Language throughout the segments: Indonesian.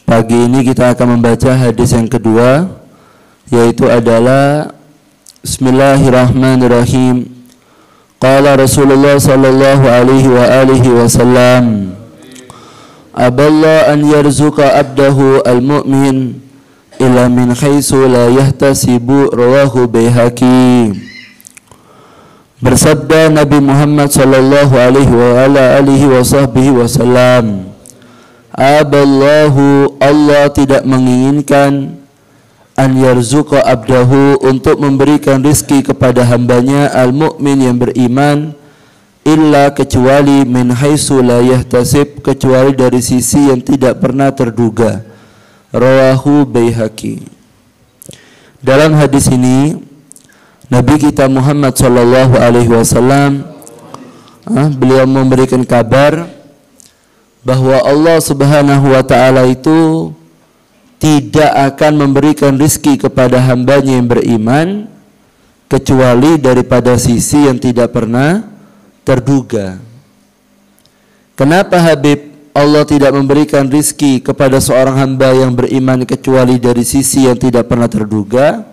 Pagi ini kita akan membaca hadis yang kedua, yaitu adalah Bismillahirrahmanirrahim. Qala Rasulullah sallallahu alaihi wa alihi wasallam, Aballah an yarzuqa abdahu al-mu'min illa min khaisu la yahtasibu, rawahu Baihaqi. Bersabda Nabi Muhammad sallallahu alaihi wa alihi wasallam, Aballahu, Allah tidak menginginkan an yarzuqa abdahu, untuk memberikan rizki kepada hambanya al-mu'min yang beriman, illa kecuali min haitsu la yahtasib, kecuali dari sisi yang tidak pernah terduga. Rawahu Baihaqi. Dalam hadis ini Nabi kita Muhammad sallallahu alaihi wasallam beliau memberikan kabar bahwa Allah Subhanahu wa taala itu tidak akan memberikan rizki kepada hambanya yang beriman kecuali daripada sisi yang tidak pernah terduga. Kenapa Habib Allah tidak memberikan rizki kepada seorang hamba yang beriman kecuali dari sisi yang tidak pernah terduga?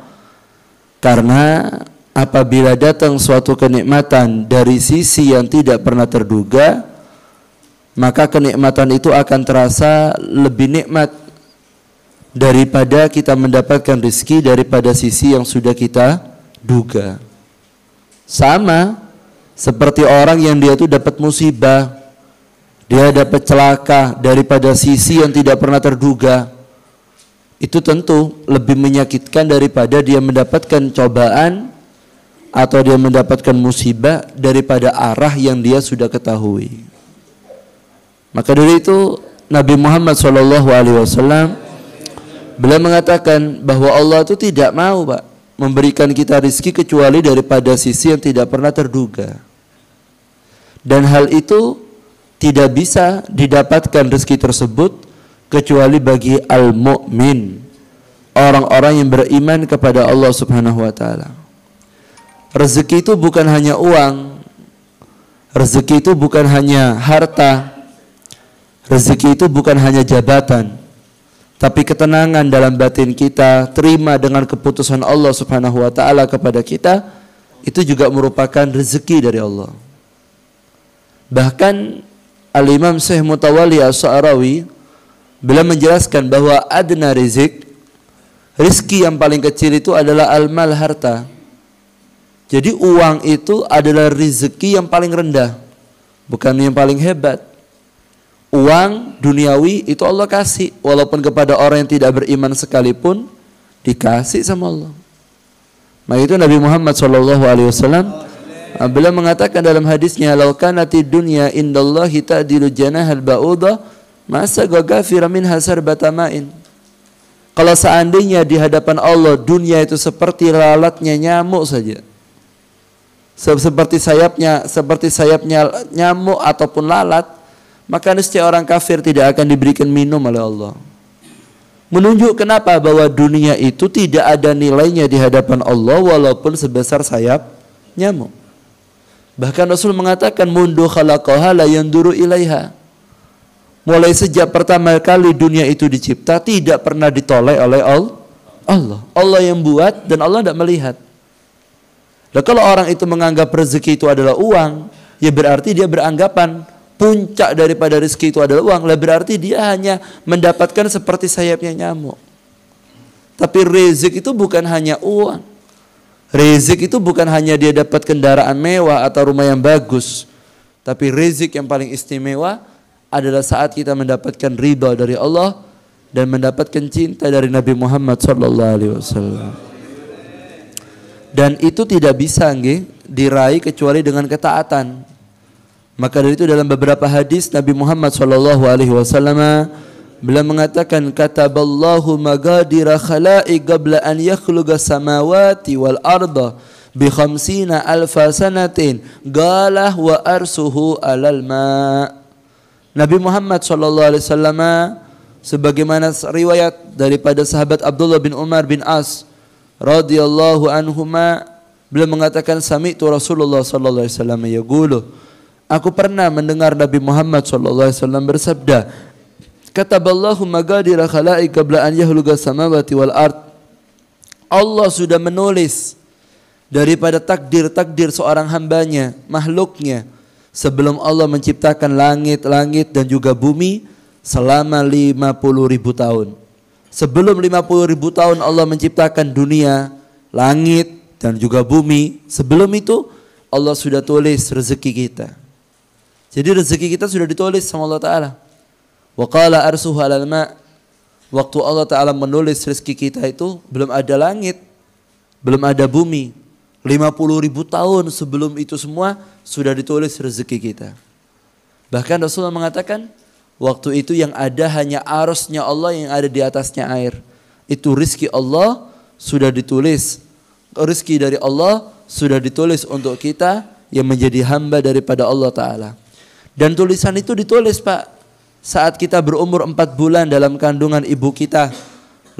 Karena apabila datang suatu kenikmatan dari sisi yang tidak pernah terduga, maka kenikmatan itu akan terasa lebih nikmat daripada kita mendapatkan rezeki daripada sisi yang sudah kita duga. Sama seperti orang yang dia itu dapat musibah, dia dapat celaka daripada sisi yang tidak pernah terduga, itu tentu lebih menyakitkan daripada dia mendapatkan cobaan atau dia mendapatkan musibah daripada arah yang dia sudah ketahui. Maka dari itu Nabi Muhammad SAW beliau mengatakan bahwa Allah itu tidak mau, Pak, memberikan kita rizki kecuali daripada sisi yang tidak pernah terduga. Dan hal itu tidak bisa didapatkan rizki tersebut kecuali bagi al-mu'min, orang-orang yang beriman kepada Allah Subhanahu wa taala. Rezeki itu bukan hanya uang, rezeki itu bukan hanya harta, rezeki itu bukan hanya jabatan, tapi ketenangan dalam batin kita, terima dengan keputusan Allah Subhanahu wa taala kepada kita, itu juga merupakan rezeki dari Allah. Bahkan Al-Imam Syekh Mutawalli As-Sa'rawi beliau menjelaskan bahwa adna rizki yang paling kecil itu adalah al-mal, harta. Jadi uang itu adalah rezeki yang paling rendah, bukan yang paling hebat. Uang duniawi itu Allah kasih, walaupun kepada orang yang tidak beriman sekalipun dikasih sama Allah. Maka itu Nabi Muhammad SAW beliau mengatakan dalam hadisnya, "Lau kanatid dunya indallahi ta'dilu janahal ba'udah, masa ghafiran minha sarbata ma'in." Kalau seandainya di hadapan Allah dunia itu seperti lalatnya nyamuk saja, seperti sayapnya nyamuk ataupun lalat, maka niscaya orang kafir tidak akan diberikan minum oleh Allah. Menunjuk kenapa bahwa dunia itu tidak ada nilainya di hadapan Allah walaupun sebesar sayap nyamuk. Bahkan Rasul mengatakan, mundu khalaqaha la yanduru ilaiha. Mulai sejak pertama kali dunia itu dicipta tidak pernah ditoleh oleh Allah. Allah yang buat dan Allah tidak melihat. Nah, kalau orang itu menganggap rezeki itu adalah uang, ya berarti dia beranggapan puncak daripada rezeki itu adalah uang. Lah berarti dia hanya mendapatkan seperti sayapnya nyamuk. Tapi rezeki itu bukan hanya uang. Rezeki itu bukan hanya dia dapat kendaraan mewah atau rumah yang bagus. Tapi rezeki yang paling istimewa adalah saat kita mendapatkan ridha dari Allah dan mendapatkan cinta dari Nabi Muhammad SAW. Dan itu tidak bisa diraih kecuali dengan ketaatan. Maka dari itu dalam beberapa hadis Nabi Muhammad SAW beliau mengatakan, kataballahu magadira khalaiq qabla an yakhluqa samawati wal arda bi 50 alfa sanatin galah wa arsuhu alal ma. Nabi Muhammad SAW sebagaimana riwayat daripada sahabat Abdullah bin Umar bin As radhiyallahu anhuma, beliau mengatakan, sami'tu Rasulullah sallallahu alaihi wasallam yaqulu, aku pernah mendengar Nabi Muhammad sallallahu alaihi wasallam bersabda, Kataballahu magadira khalaiq qabla an yahluqa samawati wal ard. Allah sudah menulis daripada takdir-takdir seorang hambanya, makhluknya, sebelum Allah menciptakan langit-langit dan juga bumi selama 50.000 tahun. Sebelum 50.000 tahun Allah menciptakan dunia, langit dan juga bumi. Sebelum itu Allah sudah tulis rezeki kita. Jadi rezeki kita sudah ditulis sama Allah Ta'ala. Wa qala arsuhu 'alal ma'. Waktu Allah Ta'ala menulis rezeki kita itu belum ada langit, belum ada bumi. 50.000 tahun sebelum itu semua sudah ditulis rezeki kita. Bahkan Rasulullah mengatakan waktu itu yang ada hanya arusnya Allah yang ada di atasnya air. Itu rizki Allah sudah ditulis. Rizki dari Allah sudah ditulis untuk kita yang menjadi hamba daripada Allah Ta'ala. Dan tulisan itu ditulis Pak saat kita berumur 4 bulan dalam kandungan ibu kita.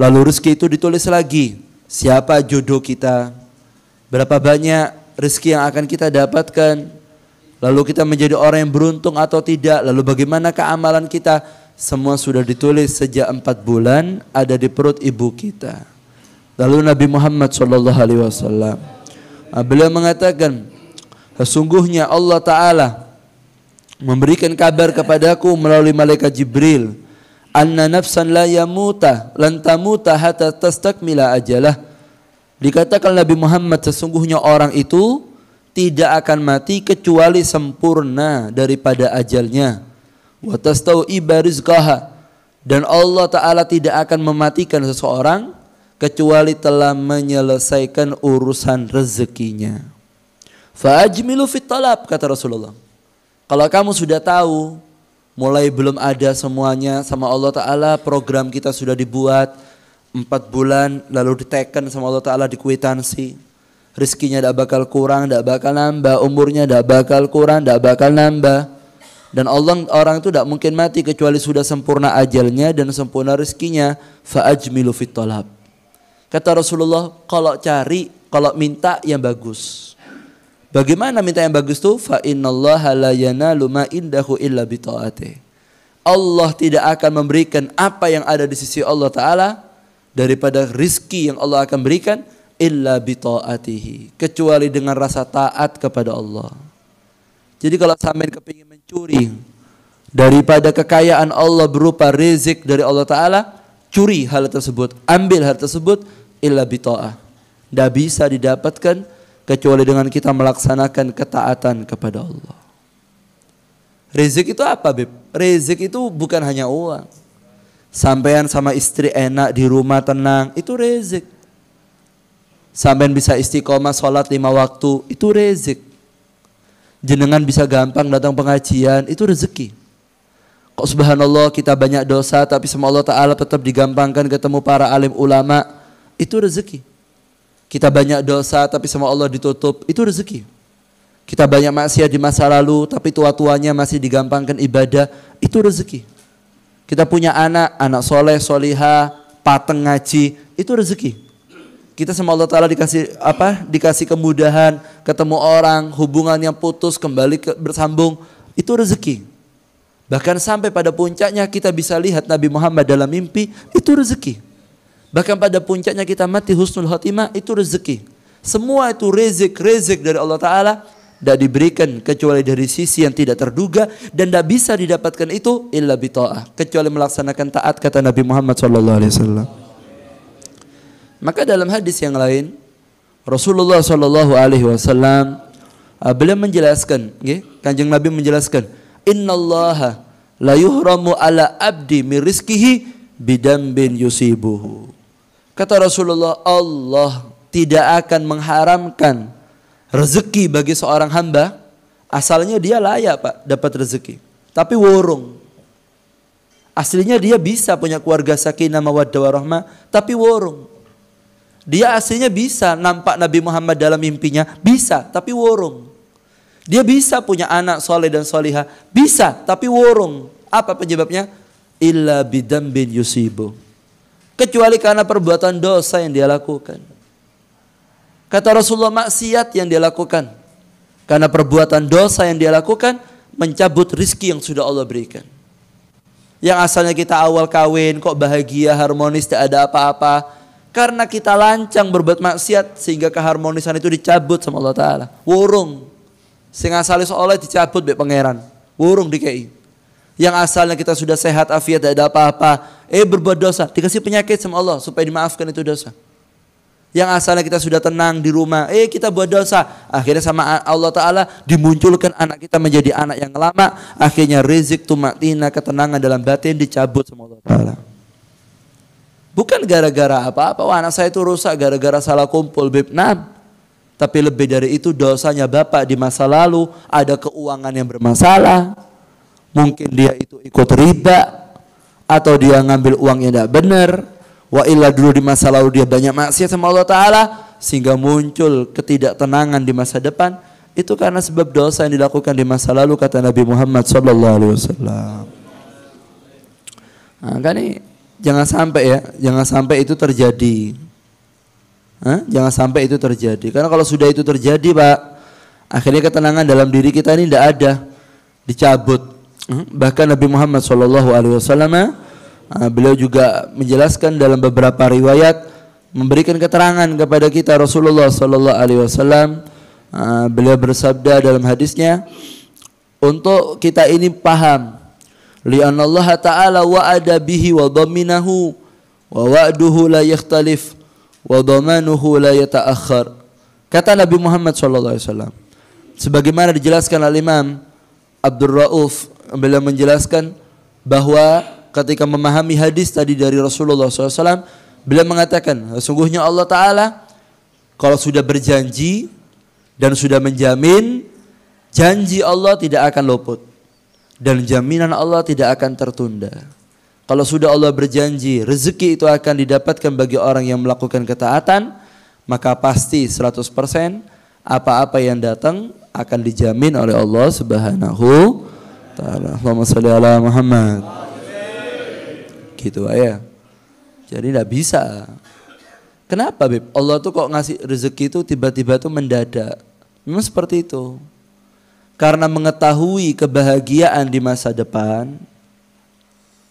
Lalu rizki itu ditulis lagi. Siapa jodoh kita, berapa banyak rezeki yang akan kita dapatkan, lalu kita menjadi orang yang beruntung atau tidak, lalu bagaimana keamalan kita, semua sudah ditulis sejak 4 bulan ada di perut ibu kita. Lalu Nabi Muhammad SAW beliau mengatakan, sesungguhnya Allah Ta'ala memberikan kabar kepadaku melalui malaikat Jibril, anna nafsan la yamuta lan tamuta hatta tastakmila ajalah. Dikatakan Nabi Muhammad sesungguhnya orang itu tidak akan mati kecuali sempurna daripada ajalnya. Wa tastau'iba rizqaha, dan Allah Ta'ala tidak akan mematikan seseorang kecuali telah menyelesaikan urusan rezekinya. Fa ajmilu fit talab, kata Rasulullah. Kalau kamu sudah tahu mulai belum ada semuanya sama Allah Ta'ala, program kita sudah dibuat 4 bulan lalu diteken sama Allah Ta'ala di kwitansi. Rizkinya tidak bakal kurang, tidak bakal nambah, umurnya tidak bakal kurang, tidak bakal nambah. Dan orang itu tidak mungkin mati kecuali sudah sempurna ajalnya dan sempurna rizkinya. Fa'ajmilu fit talab. Kata Rasulullah, kalau minta yang bagus. Bagaimana minta yang bagus tuh? Fa innallaha la yanalu ma indahu illa bi ta'atih. Allah tidak akan memberikan apa yang ada di sisi Allah Ta'ala daripada rizki yang Allah akan berikan illa bi ta'atihi, kecuali dengan rasa taat kepada Allah. Jadi kalau sampean kepingin mencuri daripada kekayaan Allah berupa rezeki dari Allah Ta'ala, curi hal tersebut, ambil hal tersebut illa bi ta'ah. Tidak bisa didapatkan kecuali dengan kita melaksanakan ketaatan kepada Allah. Rezeki itu apa, Beb? Rezeki itu bukan hanya uang. Sampean sama istri enak di rumah tenang, itu rezeki. Sampean bisa istiqomah sholat 5 waktu, itu rezeki. Jenengan bisa gampang datang pengajian, itu rezeki. Kok subhanallah kita banyak dosa tapi sama Allah Ta'ala tetap digampangkan ketemu para alim ulama, itu rezeki. Kita banyak dosa tapi sama Allah ditutup, itu rezeki. Kita banyak maksiat di masa lalu tapi tua-tuanya masih digampangkan ibadah, itu rezeki. Kita punya anak soleh, solihah, pateng ngaji, itu rezeki. Kita sama Allah Ta'ala dikasih kemudahan, ketemu orang, hubungan yang putus kembali bersambung, itu rezeki. Bahkan sampai pada puncaknya kita bisa lihat Nabi Muhammad dalam mimpi, itu rezeki. Bahkan pada puncaknya kita mati husnul khotimah, itu rezeki. Semua itu rezeki dari Allah Ta'ala, tidak diberikan kecuali dari sisi yang tidak terduga, dan tidak bisa didapatkan itu illa bi ta'ah, kecuali melaksanakan taat, kata Nabi Muhammad SAW. Maka dalam hadis yang lain Rasulullah SAW beliau menjelaskan, Kanjeng Nabi menjelaskan, innallaha la yuhramu ala abdi min rizkihi bidambin yusibuhu. Kata Rasulullah, Allah tidak akan mengharamkan rezeki bagi seorang hamba. Asalnya dia layak Pak dapat rezeki, tapi worong. Aslinya dia bisa punya keluarga sakinah mawaddah warahmah, tapi worong. Dia aslinya bisa nampak Nabi Muhammad dalam mimpinya, bisa, tapi worong. Dia bisa punya anak soleh dan solihah, bisa, tapi worong. Apa penyebabnya? Illa bidambin yusibu, kecuali karena perbuatan dosa yang dia lakukan. Kata Rasulullah, maksiat yang dia lakukan, karena perbuatan dosa yang dia lakukan mencabut rizki yang sudah Allah berikan. Yang asalnya kita awal kawin kok bahagia, harmonis, tidak ada apa-apa. Karena kita lancang berbuat maksiat sehingga keharmonisan itu dicabut sama Allah Ta'ala. Wurung. Sing asalnya seolah dicabut be pangeran. Wurung dikei. Yang asalnya kita sudah sehat, afiat, tidak ada apa-apa. Berbuat dosa, dikasih penyakit sama Allah supaya dimaafkan itu dosa. Yang asalnya kita sudah tenang di rumah, kita buat dosa. Akhirnya sama Allah Ta'ala dimunculkan anak kita menjadi anak yang lama. Akhirnya rizik, tumatina, ketenangan dalam batin dicabut sama Allah Ta'ala. Bukan gara-gara apa-apa, wah anak saya itu rusak gara-gara salah kumpul, beb. Nah, tapi lebih dari itu dosanya bapak di masa lalu, ada keuangan yang bermasalah. Mungkin dia itu ikut riba, atau dia ngambil uang yang tidak benar. Wa illa dulu di masa lalu dia banyak maksiat sama Allah Ta'ala, sehingga muncul ketidaktenangan di masa depan. Itu karena sebab dosa yang dilakukan di masa lalu, kata Nabi Muhammad SAW. Nah, kan ini jangan sampai itu terjadi. Jangan sampai itu terjadi. Karena kalau sudah itu terjadi, Pak, akhirnya ketenangan dalam diri kita ini tidak ada, dicabut. Bahkan Nabi Muhammad SAW, beliau juga menjelaskan dalam beberapa riwayat, memberikan keterangan kepada kita Rasulullah SAW. Beliau bersabda dalam hadisnya, untuk kita ini paham, li'anna Allah Ta'ala wa'ada bihi wa dhaminahu wa wa'duhu la yakhtalif wa dhamanuhu la yata'akhir. Kata Nabi Muhammad SAW, sebagaimana dijelaskan oleh Imam Abdul Rauf, beliau menjelaskan bahwa ketika memahami hadis tadi dari Rasulullah SAW, beliau mengatakan, sesungguhnya Allah Ta'ala kalau sudah berjanji dan sudah menjamin, janji Allah tidak akan luput dan jaminan Allah tidak akan tertunda. Kalau sudah Allah berjanji rezeki itu akan didapatkan bagi orang yang melakukan ketaatan, maka pasti 100% apa-apa yang datang akan dijamin oleh Allah Subhanahu Ta'ala. Allahumma shalli ala Muhammad. Gitu ya. Jadi tidak bisa. Kenapa, Beb? Allah tuh kok ngasih rezeki itu tiba-tiba tuh mendadak. Memang seperti itu. Karena mengetahui kebahagiaan di masa depan,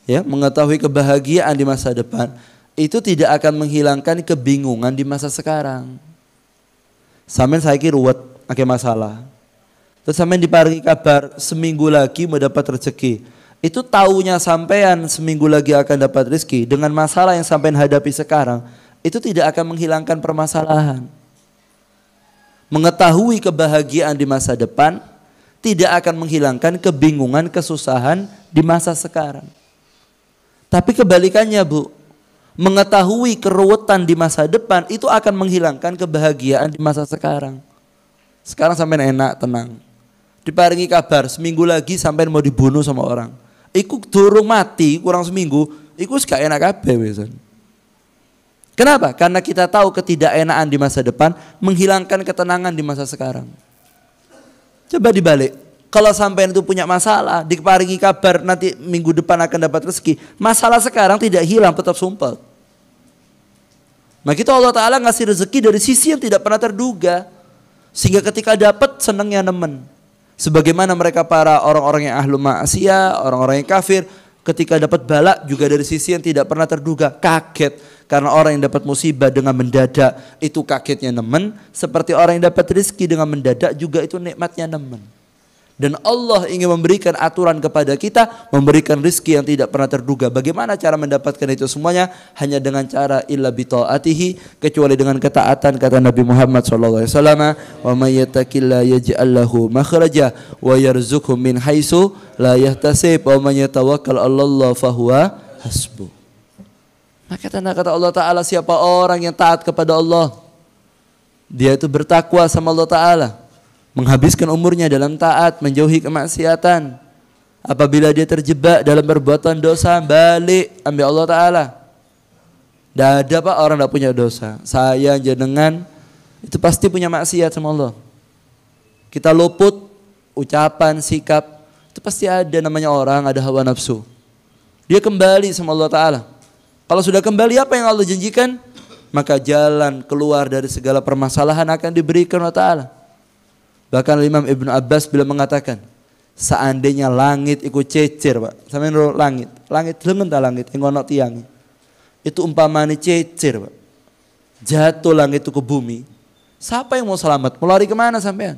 ya, mengetahui kebahagiaan di masa depan itu tidak akan menghilangkan kebingungan di masa sekarang. Sampeyan saiki ruwet akeh masalah. Terus sampeyan diparingi kabar seminggu lagi mau dapat rezeki. Itu taunya sampean seminggu lagi akan dapat rezeki dengan masalah yang sampean hadapi sekarang, itu tidak akan menghilangkan permasalahan. Mengetahui kebahagiaan di masa depan tidak akan menghilangkan kebingungan, kesusahan di masa sekarang. Tapi kebalikannya, Bu, mengetahui keruwetan di masa depan itu akan menghilangkan kebahagiaan di masa sekarang. Sekarang sampean enak, tenang. Diparingi kabar seminggu lagi sampean mau dibunuh sama orang. Iku durung mati kurang seminggu, iku gak enak kabeh wesan. Kenapa? Karena kita tahu ketidakenaan di masa depan menghilangkan ketenangan di masa sekarang. Coba dibalik. Kalau sampean itu punya masalah, diparingi kabar nanti minggu depan akan dapat rezeki, masalah sekarang tidak hilang, tetap sumpah. Nah, kita Allah Ta'ala ngasih rezeki dari sisi yang tidak pernah terduga, sehingga ketika dapat senangnya nemen. Sebagaimana mereka para orang-orang yang ahlu ma'asiyah, orang-orang yang kafir, ketika dapat bala juga dari sisi yang tidak pernah terduga, kaget. Karena orang yang dapat musibah dengan mendadak itu kagetnya nemen, seperti orang yang dapat rezeki dengan mendadak juga itu nikmatnya nemen. Dan Allah ingin memberikan aturan kepada kita, memberikan rezeki yang tidak pernah terduga. Bagaimana cara mendapatkan itu semuanya? Hanya dengan cara illa bi ta'atihi, kecuali dengan ketaatan, kata Nabi Muhammad SAW. Wa may yattaqillaha yaj'al lahu makhraja wa yarzuqhu min haitsu la yahtasib wa may yatawakkal 'alallahi fahuwa hasbuh. Maka kata Allah Ta'ala, siapa orang yang taat kepada Allah, dia itu bertakwa sama Allah Ta'ala, menghabiskan umurnya dalam taat, menjauhi kemaksiatan. Apabila dia terjebak dalam perbuatan dosa, balik ambil Allah Ta'ala. Tidak ada, Pak, orang tidak punya dosa. Saya, jenengan itu pasti punya maksiat sama Allah. Kita luput ucapan, sikap, itu pasti ada namanya orang, ada hawa nafsu. Dia kembali sama Allah Ta'ala. Kalau sudah kembali, apa yang Allah janjikan? Maka jalan keluar dari segala permasalahan akan diberikan Allah Ta'ala. Bahkan Imam Ibn Abbas bila mengatakan, seandainya langit ikut cecer, Pak. Sampeyan langit. Langit gelem ta langit ing ana tiang. Itu umpamane cecer, Pak. Jatuh langit itu ke bumi. Siapa yang mau selamat? Mau lari kemana sampean?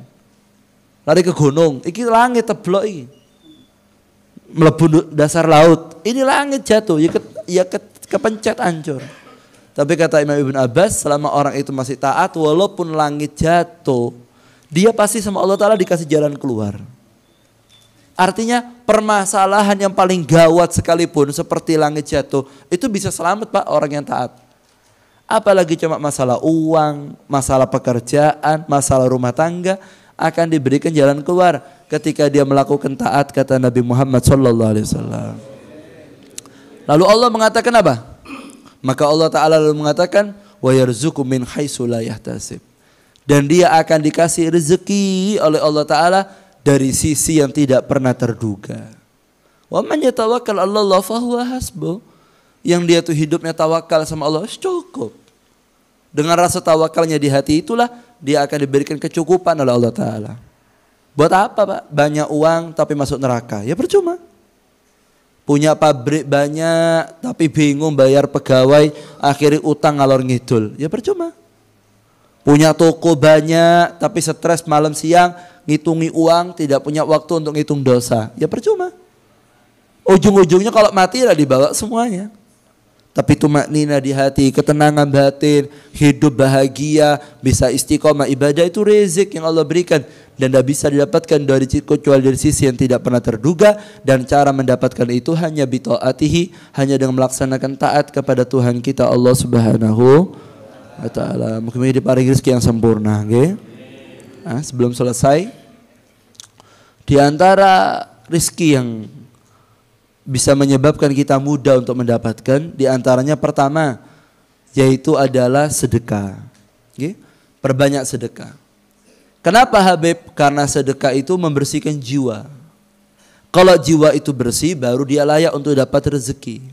Lari ke gunung. Iki langit teblok iki. Mlebu dasar laut. Ini langit jatuh, kepencet hancur. Tapi kata Imam Ibn Abbas, selama orang itu masih taat, walaupun langit jatuh, dia pasti sama Allah Ta'ala dikasih jalan keluar. Artinya permasalahan yang paling gawat sekalipun seperti langit jatuh, itu bisa selamat Pak orang yang taat. Apalagi cuma masalah uang, masalah pekerjaan, masalah rumah tangga, akan diberikan jalan keluar ketika dia melakukan taat, kata Nabi Muhammad SAW. Lalu Allah mengatakan apa? Maka Allah Ta'ala lalu mengatakan wa yarzuqu min haitsu la yahtasib. Dan dia akan dikasih rezeki oleh Allah Ta'ala dari sisi yang tidak pernah terduga. Wa man yatawakkal 'ala Allah fa huwa hasbuh. Yang dia tuh hidupnya tawakal sama Allah cukup. Dengan rasa tawakalnya di hati itulah dia akan diberikan kecukupan oleh Allah Ta'ala. Buat apa Pak? Banyak uang tapi masuk neraka. Ya percuma. Punya pabrik banyak tapi bingung bayar pegawai, akhirnya utang ngalor ngidul. Ya percuma. Punya toko banyak tapi stres malam siang ngitungi uang, tidak punya waktu untuk ngitung dosa. Ya percuma. Ujung-ujungnya kalau mati lah dibawa semuanya. Tapi tumaknina di hati, ketenangan batin, hidup bahagia, bisa istiqomah ibadah, itu rezeki yang Allah berikan. Dan tidak bisa didapatkan kecuali dari sisi yang tidak pernah terduga. Dan cara mendapatkan itu hanya bita'atihi, hanya dengan melaksanakan taat kepada Tuhan kita Allah Subhanahu wa Ta'ala. Mungkin diparingi rezeki yang sempurna. Okay? Nah, sebelum selesai, di antara rezeki yang bisa menyebabkan kita mudah untuk mendapatkan, di antaranya pertama yaitu adalah sedekah. Okay? Perbanyak sedekah. Kenapa Habib? Karena sedekah itu membersihkan jiwa. Kalau jiwa itu bersih, baru dia layak untuk dapat rezeki.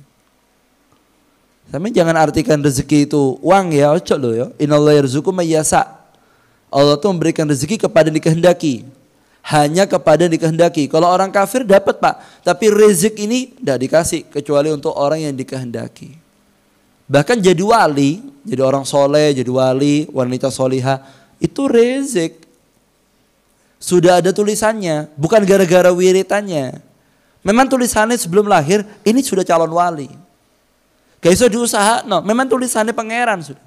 Tapi jangan artikan rezeki itu uang ya, ojo loh ya. Innallaha yarzuqu may yasha. Allah tuh memberikan rezeki kepada yang dikehendaki. Hanya kepada yang dikehendaki. Kalau orang kafir dapat Pak, tapi rezeki ini tidak dikasih kecuali untuk orang yang dikehendaki. Bahkan jadi wali, jadi orang soleh, jadi wali, wanita solihah, itu rezeki. Sudah ada tulisannya, bukan gara-gara wiritannya. Memang tulisannya sebelum lahir, ini sudah calon wali. Gak bisa diusaha, no. Memang tulisannya pangeran sudah.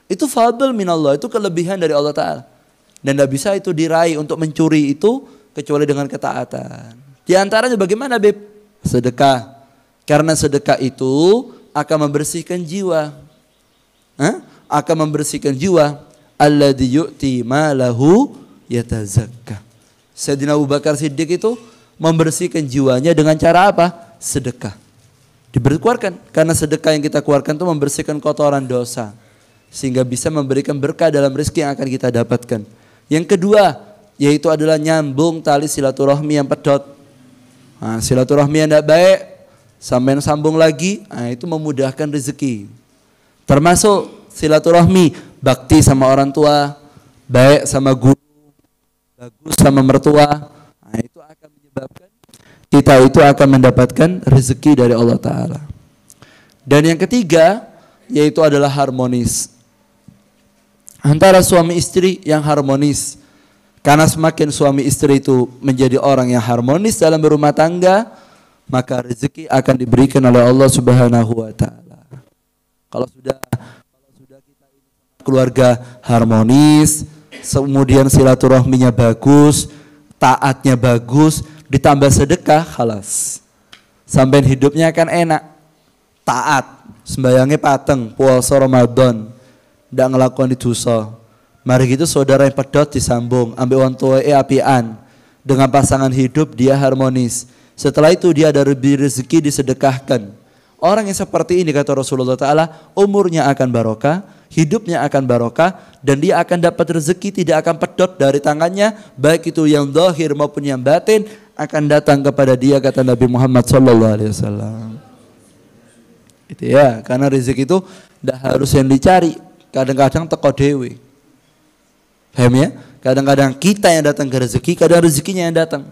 Itu fadl minallah, itu kelebihan dari Allah Ta'ala. Dan tidak bisa itu diraih untuk mencuri itu kecuali dengan ketaatan. Di antaranya bagaimana Beb? Sedekah. Karena sedekah itu akan membersihkan jiwa. Akan membersihkan jiwa. Alladzi yu'ti malahu yatazakka. Sayyidina Abu Bakar Siddiq itu membersihkan jiwanya dengan cara apa? Sedekah. Diberikan karena sedekah yang kita keluarkan itu membersihkan kotoran dosa. Sehingga bisa memberikan berkah dalam rezeki yang akan kita dapatkan. Yang kedua, yaitu adalah nyambung tali silaturahmi yang pedot. Nah, silaturahmi yang tidak baik, sampai sambung lagi, nah, itu memudahkan rezeki. Termasuk silaturahmi, bakti sama orang tua, baik sama guru, bagus sama mertua. Nah, itu akan menyebabkan kita itu akan mendapatkan rezeki dari Allah Ta'ala. Dan yang ketiga, yaitu adalah harmonis. Antara suami istri yang harmonis. Karena semakin suami istri itu menjadi orang yang harmonis dalam berumah tangga, maka rezeki akan diberikan oleh Allah Subhanahu wa Ta'ala. Kalau sudah kita ini keluarga harmonis, kemudian silaturahminya bagus, taatnya bagus, ditambah sedekah, khalas. Sampai hidupnya akan enak. Taat, sembayangnya pateng, puasa Ramadan, tidak ngelakukan di dosa. Mari gitu saudara yang pedot disambung, ambil wong tuwa apian. Dengan pasangan hidup dia harmonis. Setelah itu dia ada rezeki disedekahkan. Orang yang seperti ini kata Rasulullah Ta'ala, umurnya akan barokah, hidupnya akan barokah, dan dia akan dapat rezeki tidak akan pedot dari tangannya, baik itu yang zahir maupun yang batin, akan datang kepada dia kata Nabi Muhammad SAW. Itu ya, karena rezeki itu tidak harus yang dicari. Kadang-kadang teko dewe. Paham ya? Kadang-kadang kita yang datang ke rezeki, kadang rezekinya yang datang.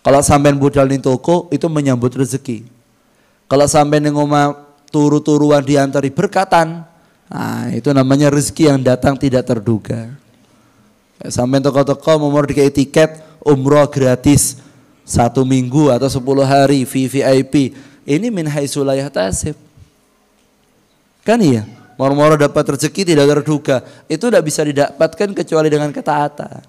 Kalau sampean budal ning toko itu menyambut rezeki. Kalau sampean ning omah turu-turuan diantari berkatan, nah itu namanya rezeki yang datang tidak terduga. Sampean toko-toko mau dikai tiket umroh gratis 1 minggu atau 10 hari VVIP. Ini min haitsu la yahtasib. Kan iya, moro-moro dapat rezeki tidak terduga. Itu tidak bisa didapatkan kecuali dengan ketaatan.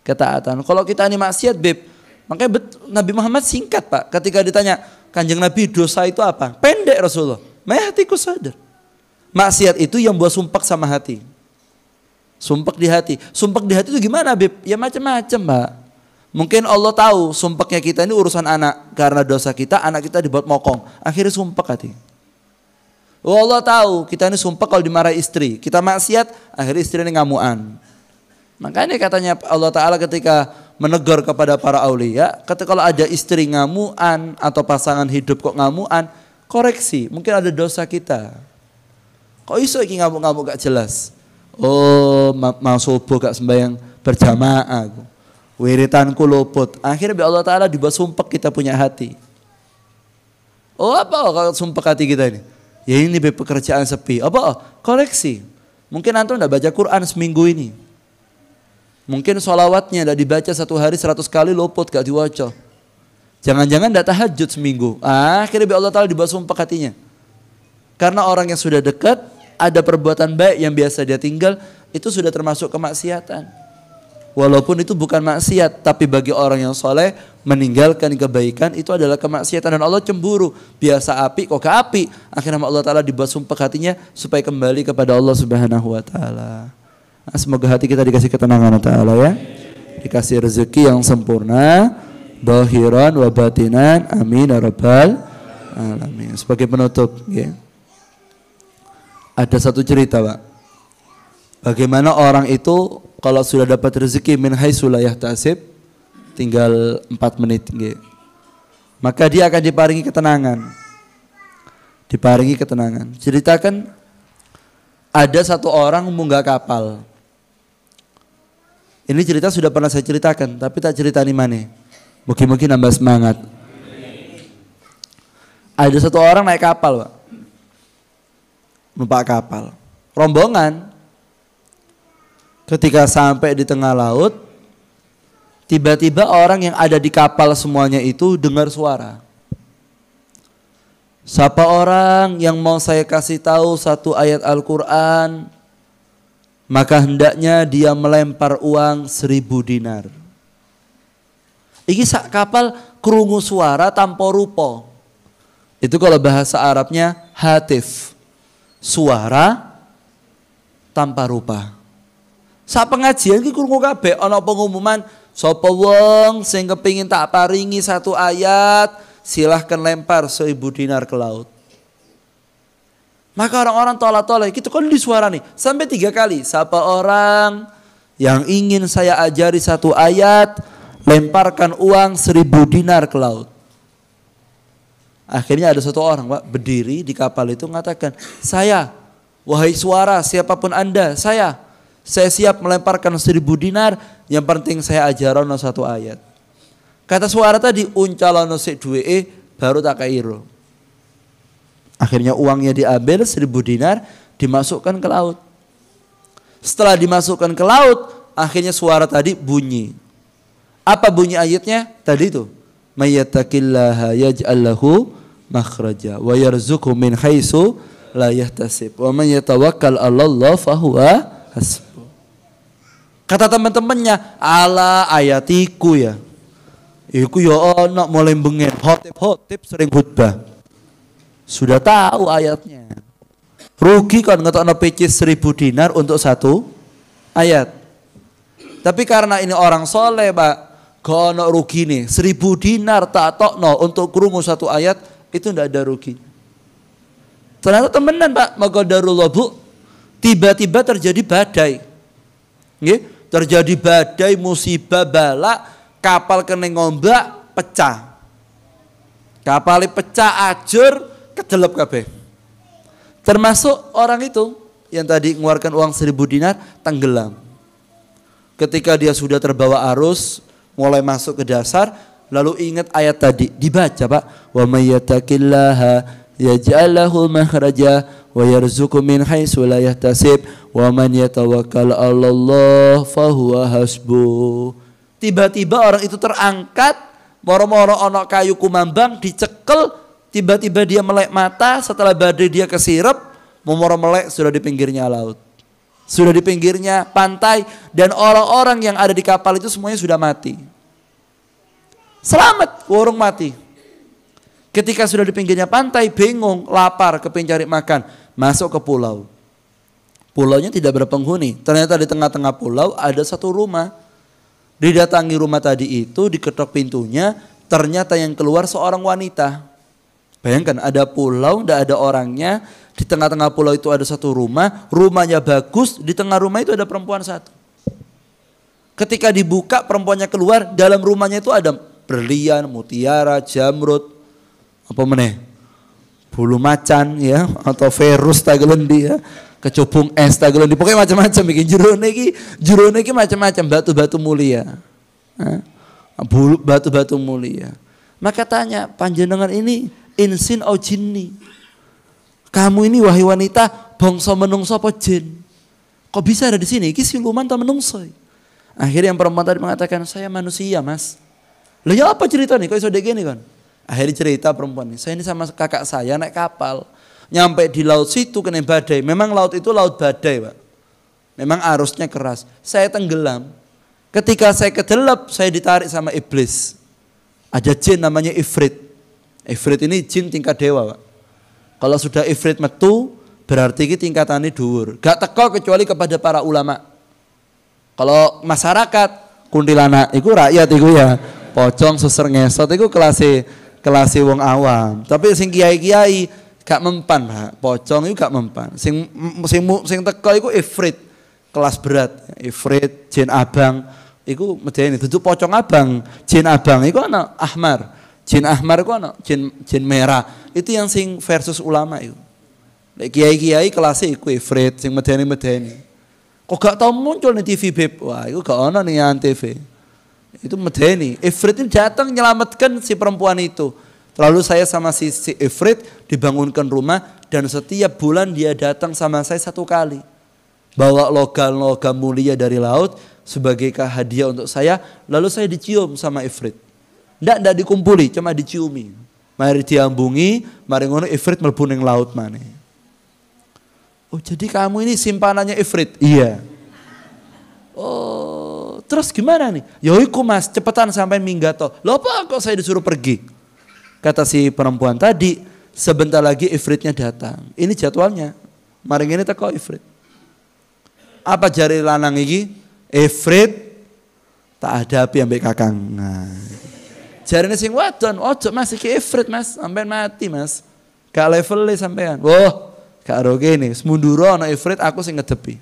Ketaatan. Kalau kita ini maksiat, Beb, makanya Nabi Muhammad singkat, Pak. Ketika ditanya, Kanjeng Nabi dosa itu apa? Pendek Rasulullah. Mayatiku sadar. Maksiat itu yang buat sumpek sama hati. Sumpek di hati. Sumpek di hati itu gimana, Beb? Ya macam-macam, Pak. Mungkin Allah tahu sumpeknya kita ini urusan anak. Karena dosa kita, anak kita dibuat mokong. Akhirnya sumpek hati. Oh, Allah tahu kita ini sumpek kalau dimarahi istri. Kita maksiat, akhirnya istri ini ngamuan. Makanya katanya Allah Ta'ala ketika menegur kepada para aulia. Ketika kalau ada istri ngamuan atau pasangan hidup kok ngamuan. Koreksi, mungkin ada dosa kita. Kok iso iki ngamuk-ngamuk gak jelas? Oh, mau subuh gak sembahyang berjamaah. Wiritanku luput. Akhirnya Allah Ta'ala dibuat sumpek kita punya hati. Oh apa kalau sumpek hati kita ini? Ya ini pekerjaan sepi. Apa? Koreksi. Mungkin antum tidak baca Quran seminggu ini. Mungkin sholawatnya tidak dibaca 1 hari 100 kali luput gak diwaca. Jangan-jangan tidak tahajud seminggu. Akhirnya Allah Ta'ala dibuat sumpek hatinya. Karena orang yang sudah dekat, ada perbuatan baik yang biasa dia tinggal, itu sudah termasuk kemaksiatan. Walaupun itu bukan maksiat, tapi bagi orang yang soleh meninggalkan kebaikan itu adalah kemaksiatan dan Allah cemburu. Biasa api kok ke api. Akhirnya Allah Ta'ala dibuat sumpah hatinya supaya kembali kepada Allah Subhanahu Wa Ta'ala. Nah, semoga hati kita dikasih ketenangan Allah Ta'ala ya. Dikasih rezeki yang sempurna, zahiran wa batinan. Amin ya rabbal alamin. Sebagai penutup ya. Ada satu cerita, Pak. Bagaimana orang itu kalau sudah dapat rezeki min haitsu la yahtasib, tinggal 4 menit gitu. Maka dia akan diparingi ketenangan. Diparingi ketenangan. Ceritakan ada satu orang munggah kapal. Ini cerita sudah pernah saya ceritakan, tapi tak cerita di mana. Mungkin nambah semangat. Ada satu orang naik kapal, Pak. Numpak kapal. Rombongan. Ketika sampai di tengah laut, tiba-tiba orang yang ada di kapal semuanya itu dengar suara. Siapa orang yang mau saya kasih tahu satu ayat Al-Quran, maka hendaknya dia melempar uang 1000 dinar. Iki sak kapal krungu suara tanpa rupa. Itu kalau bahasa Arabnya hatif. Suara tanpa rupa. Saat pengajian ki krungu kabeh ana pengumuman sapa wong sing kepengin tak paringi 1 ayat silahkan lempar 1000 dinar ke laut. Maka orang-orang tolak-tolak gitu kan di suara nih sampai 3 kali. Siapa orang yang ingin saya ajari 1 ayat lemparkan uang 1000 dinar ke laut. Akhirnya ada satu orang, Pak, berdiri di kapal itu mengatakan, saya, wahai suara siapapun Anda, saya siap melemparkan 1000 dinar, yang penting saya ajarono 1 ayat. Kata suara tadi, uncalono sik duweke baru tak kairo. Akhirnya uangnya diambil 1000 dinar, dimasukkan ke laut. Setelah dimasukkan ke laut, akhirnya suara tadi bunyi. Apa bunyi ayatnya? Tadi itu. Mayyattaqillaha yaj'al lahu makhraja wa yarzuqhu min haitsu la yahtasib. Wa man yatawakkal 'alallahi fahuwa hasbuh. Kata teman-temannya, ala ayatiku ya. Iku ya ono mulai bengen, hotip sering khutbah. Sudah tahu ayatnya. Rugi kan ngetokno PC 1000 dinar untuk 1 ayat. Tapi karena ini orang soleh, Pak, gak ono rugi nih. 1000 dinar tak tokno untuk krungu 1 ayat, itu ndak ada rugi. Ternyata temenan, Pak, maqadarullah, Bu. Tiba-tiba terjadi badai. Nggih? Terjadi badai, musibah, bala, kapal kena ngombak, pecah. Kapalnya pecah, ajur, kedelep kabeh. Termasuk orang itu yang tadi mengeluarkan uang 1000 dinar, tenggelam. Ketika dia sudah terbawa arus, mulai masuk ke dasar, lalu ingat ayat tadi, dibaca Pak. Wa may yattaqillaha yaj'al lahu makhraja wa yarzuqhu min haitsu la yahtasib wa man yatawakkal 'alallah fahuwa hasbuh. Tiba-tiba orang itu terangkat, moro-moro ono kayu kumambang dicekel, tiba-tiba dia melek mata, setelah badai dia kesirep, moro melek sudah di pinggirnya laut. Sudah di pinggirnya pantai dan orang-orang yang ada di kapal itu semuanya sudah mati. Selamat, warung mati. Ketika sudah di pinggirnya pantai, bingung, lapar, kepingin cari makan, masuk ke pulau. Pulaunya tidak berpenghuni. Ternyata di tengah-tengah pulau ada satu rumah. Didatangi rumah tadi itu, diketok pintunya, ternyata yang keluar seorang wanita. Bayangkan ada pulau, tidak ada orangnya, di tengah-tengah pulau itu ada satu rumah, rumahnya bagus, di tengah rumah itu ada perempuan satu. Ketika dibuka perempuannya keluar, dalam rumahnya itu ada berlian, mutiara, jamrud, apa meneh, bulu macan ya, atau virus tagelendi ya, kecubung es tagelendi, pokoknya macam-macam bikin jerone iki macam-macam, batu-batu mulia. Bulu batu-batu mulia. Maka tanya, panjenengan ini insin au jinni? Kamu ini wahai wanita bangsa menungso apa jin? Kok bisa ada di sini? Iki siluman atau menungso? Akhirnya yang perempuan tadi mengatakan, saya manusia mas. Lah ya apa cerita nih? Kok iso dek gini kan? Akhirnya cerita perempuan ini, saya ini sama kakak saya naik kapal. Nyampe di laut situ kena badai. Memang laut itu laut badai Pak. Memang arusnya keras. Saya tenggelam. Ketika saya kedelap, saya ditarik sama iblis. Ada jin namanya Ifrit. Ifrit ini jin tingkat dewa Pak. Kalau sudah Ifrit metu, berarti ini tingkatannya dhuwur. Gak teko kecuali kepada para ulama. Kalau masyarakat, kuntilanak, itu rakyat itu ya. Pocong, suser, ngesot, itu kelas wong awam. Tapi sing kiai-kiai gak mempan Pak. Pocong itu gak mempan. Sing teko itu Ifrit, kelas berat. Ifrit, jin abang, itu medeni. Itu pocong abang, jin abang, itu ana ahmar. Jin ahmar itu ana, jin merah. Itu yang sing versus ulama itu. Kiai-kiai kelasnya iku Ifrit, sing medeni. Kok gak tau muncul nih TV Beb? Wah, itu gak ana nih TV. Itu medeni. Ifrit ini datang menyelamatkan si perempuan itu. Lalu saya sama si Ifrit dibangunkan rumah dan setiap bulan dia datang sama saya 1 kali. Bawa logam-logam mulia dari laut sebagai hadiah untuk saya. Lalu saya dicium sama Ifrit. Ndak dikumpuli, cuma diciumi. Mari diambungi, mari ngono Ifrit mlebu ning laut maneh. Oh, jadi kamu ini simpanannya Ifrit? Iya. Oh, terus gimana nih? Ya iku Mas, cepetan sampai minggat toh. Loh apa kok saya disuruh pergi? Kata si perempuan tadi, sebentar lagi Ifritnya datang. Ini jadwalnya. Mari ngene teko Ifrit. Apa jari lanang iki? Ifrit tak hadapi ambek Kakang. Nah. Jarine sing wadon, ojo Mas iki Ifrit Mas, sampean mati Mas. Gak level sampean. Wah, gak roge nih. Semunduro ana Ifrit, aku sing ngedepi.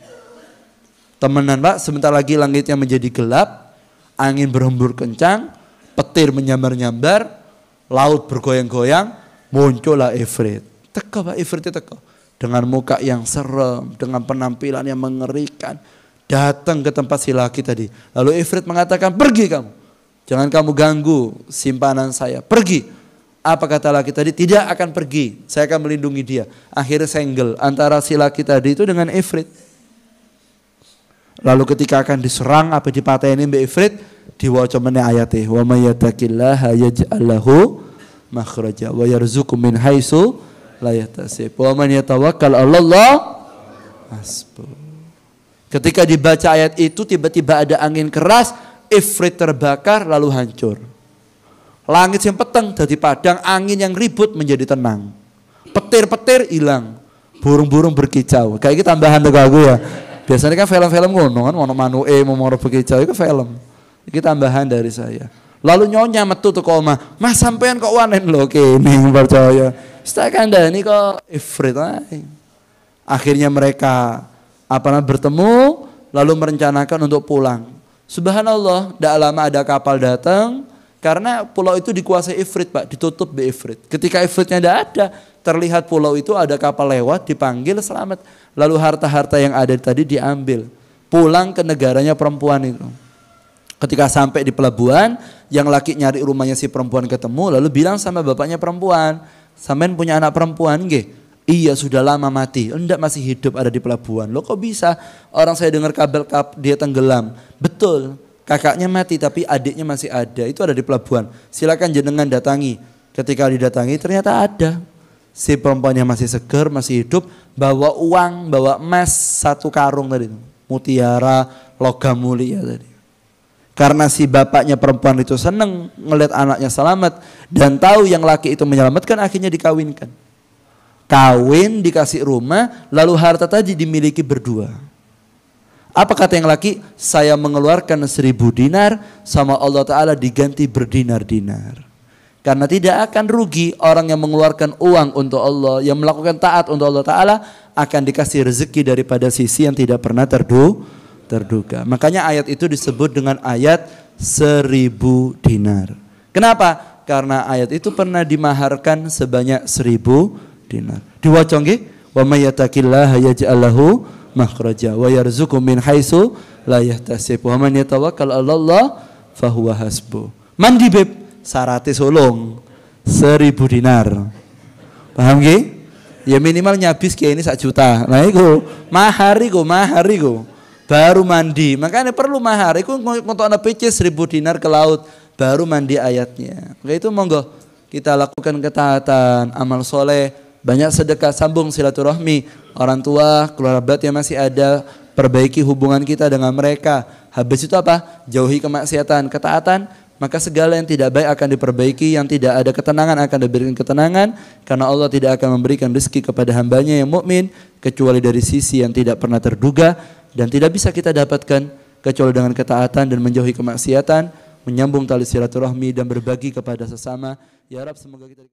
Temenan Pak, sebentar lagi langitnya menjadi gelap, angin berhembus kencang, petir menyambar-nyambar, laut bergoyang-goyang, muncullah Ifrit. Teko Pak, Ifritnya teko. Dengan muka yang serem, dengan penampilan yang mengerikan, datang ke tempat si laki tadi. Lalu Ifrit mengatakan, pergi kamu. Jangan kamu ganggu simpanan saya. Pergi. Apa kata laki tadi? Tidak akan pergi. Saya akan melindungi dia. Akhirnya senggel antara si laki tadi itu dengan Ifrit. Lalu ketika akan diserang apa dipatahin Mbak Ifrit, diwaca meneh ayate wa may yattaqillaha yaj'al lahu makhraja wa yarzuqhu min haitsu la yahtasib wa man yatawakkal 'alallah hasbuh. Ketika dibaca ayat itu tiba-tiba ada angin keras, Ifrit terbakar lalu hancur. Langit yang peteng jadi padang, angin yang ribut menjadi tenang. Petir-petir hilang, burung-burung berkicau. Kayak gitu tambahan tuh aku ya. Biasanya kan film-film ngono kan, ono manuke mau berkicau itu film. Iki tambahan dari saya. Lalu nyonya metu tuh koma, Mas sampean kok wanen lho kene percaya. Saya kandhani kok Ifrit ae. Akhirnya mereka bertemu lalu merencanakan untuk pulang. Subhanallah, tidak lama ada kapal datang karena pulau itu dikuasai Ifrit Pak, ditutup di Ifrit. Ketika Ifritnya tidak ada, terlihat pulau itu ada kapal lewat, dipanggil selamat. Lalu harta-harta yang ada tadi diambil, pulang ke negaranya perempuan itu. Ketika sampai di pelabuhan, yang laki nyari rumahnya si perempuan ketemu, lalu bilang sama bapaknya perempuan, sampean punya anak perempuan nggih? Iya sudah lama mati, enggak masih hidup ada di pelabuhan. Loh kok bisa? Orang saya dengar kabar dia tenggelam. Betul, kakaknya mati tapi adiknya masih ada, itu ada di pelabuhan. Silakan jenengan datangi. Ketika didatangi ternyata ada. Si perempuannya masih seger, masih hidup, bawa uang, bawa emas 1 karung tadi. Mutiara, logam mulia tadi. Karena si bapaknya perempuan itu senang ngelihat anaknya selamat dan tahu yang laki itu menyelamatkan, akhirnya dikawinkan. Kawin, dikasih rumah, lalu harta tadi dimiliki berdua. Apa kata yang laki? Saya mengeluarkan 1000 dinar, sama Allah Ta'ala diganti berdinar-dinar. Karena tidak akan rugi orang yang mengeluarkan uang untuk Allah, yang melakukan taat untuk Allah Ta'ala, akan dikasih rezeki daripada sisi yang tidak pernah terduga. Makanya ayat itu disebut dengan ayat 1000 dinar. Kenapa? Karena ayat itu pernah dimaharkan sebanyak 1000 dinar. Diwaca nggih, wa may yattaqillaha yaj'al lahu makhraja wa yarzuqhu min haitsu la yahtasib wa man yatawakkal 'ala Allah fa huwa hasbuh. Mandi beb, syaraté solong 1000 dinar. Paham nggih? Ya minimal nyabis kayak ini 1 juta. Nah iku mahar iku. Baru mandi. Makanya perlu mahar. Iku untuk anak PC 1000 dinar ke laut baru mandi ayatnya. Maka itu monggo kita lakukan ketaatan, amal soleh. Banyak sedekah, sambung silaturahmi, orang tua, keluarga yang masih ada, perbaiki hubungan kita dengan mereka. Habis itu apa? Jauhi kemaksiatan, ketaatan, maka segala yang tidak baik akan diperbaiki, yang tidak ada ketenangan akan diberikan ketenangan, karena Allah tidak akan memberikan rezeki kepada hambanya yang mukmin kecuali dari sisi yang tidak pernah terduga dan tidak bisa kita dapatkan kecuali dengan ketaatan dan menjauhi kemaksiatan, menyambung tali silaturahmi dan berbagi kepada sesama. Ya Rabb, semoga kita